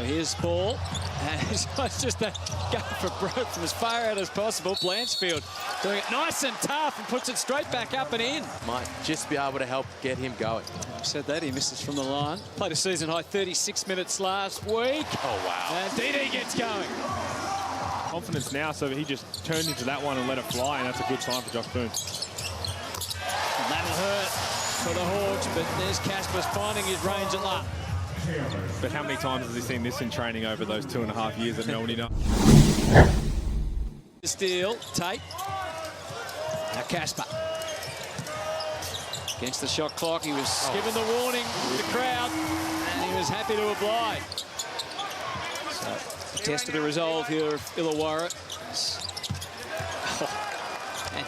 here's ball, and it's just a go for broke from as far out as possible. Blanchfield doing it nice and tough and puts it straight back up and in. Might just be able to help get him going. I said that, he misses from the line. Played a season-high 36 minutes last week. Oh, wow. And DD gets going. Confidence now, so he just turned into that one and let it fly, and that's a good sign for Josh Boone. That'll hurt for the Hawks, but there's Casper's finding his range at last. But how many times has he seen this in training over those 2.5 years that nobody knows? Steal, Tate. Now Casper. Against the shot clock, he was given the warning to the crowd, and he was happy to oblige. So, test of the resolve here of Illawarra. And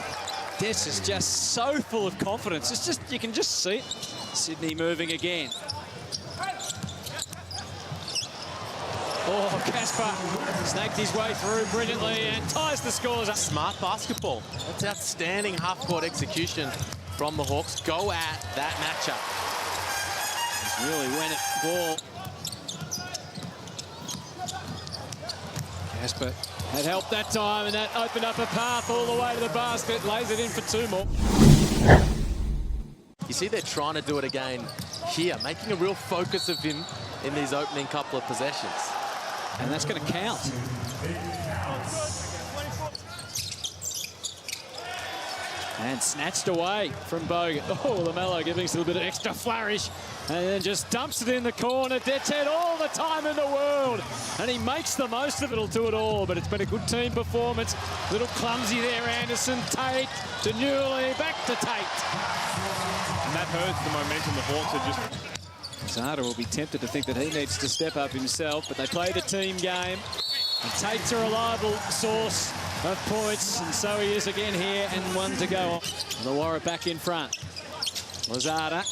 Des is just so full of confidence. It's just, you can just see it. Sydney moving again. Oh, Casper snaked his way through brilliantly and ties the scores up. Smart basketball. That's outstanding half-court execution from the Hawks. Go at that matchup. He's really went at ball. Casper had help that time, and that opened up a path all the way to the basket. Lays it in for two more. You see they're trying to do it again here, making a real focus of him in these opening couple of possessions. And that's going to count. And snatched away from Bogut. Oh, LaMelo giving us a little bit of extra flourish. And then just dumps it in the corner. Deadhead all the time in the world. And he makes the most of it. He'll do it all. But it's been a good team performance. Little clumsy there, Anderson. Tate to Newley. Back to Tate. And that hurts the momentum the Hawks are just... Zada will be tempted to think that he needs to step up himself, but they play the team game. And Tate's a reliable source of points, and so he is again here, and one to go. Illawarra back in front. Lazada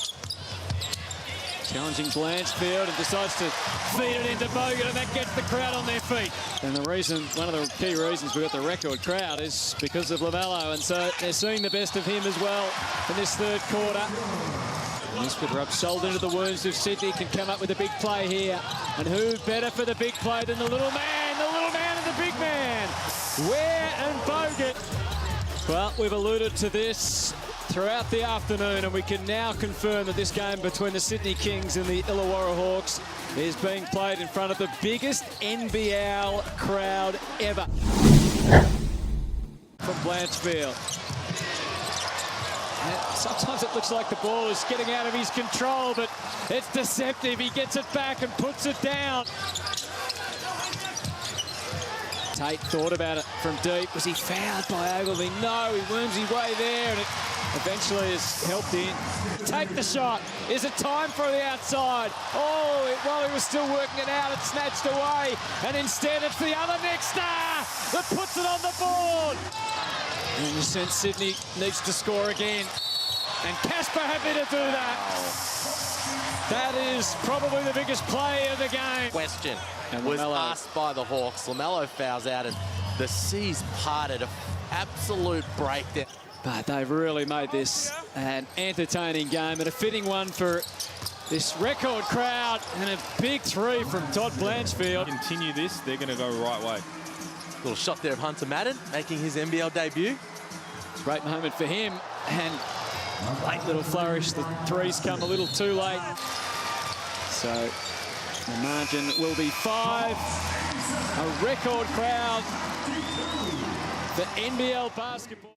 challenging Blanchfield and decides to feed it into Bogut, and that gets the crowd on their feet. And the reason, one of the key reasons we got the record crowd is because of LaMelo, and so they're seeing the best of him as well in this third quarter. And this could rub salt into the wounds if Sydney can come up with a big play here. And who better for the big play than the little man and the big man, Ware and Bogut. Well, we've alluded to this throughout the afternoon, and we can now confirm that this game between the Sydney Kings and the Illawarra Hawks is being played in front of the biggest NBL crowd ever. From Blanchfield. And sometimes it looks like the ball is getting out of his control, but it's deceptive. He gets it back and puts it down. Tate thought about it from deep. Was he fouled by Ogilvy? No, he worms his way there, and it eventually is helped in. Take the shot. Is it time for the outside? Oh, while he was still working it out, it snatched away. And instead, it's the other next star that puts it on the board. And you sense Sydney needs to score again. And Casper happy to do that. That is probably the biggest play of the game. Question and was LaMelo asked by the Hawks. LaMelo fouls out and the seas parted. An absolute breakdown. But they've really made this an entertaining game and a fitting one for this record crowd, and a big three from Todd Blanchfield. Continue this, they're going to go right way. Little shot there of Hunter Madden making his NBL debut. Great moment for him, and late little flourish. The threes come a little too late. So the margin will be 5. A record crowd for NBL basketball.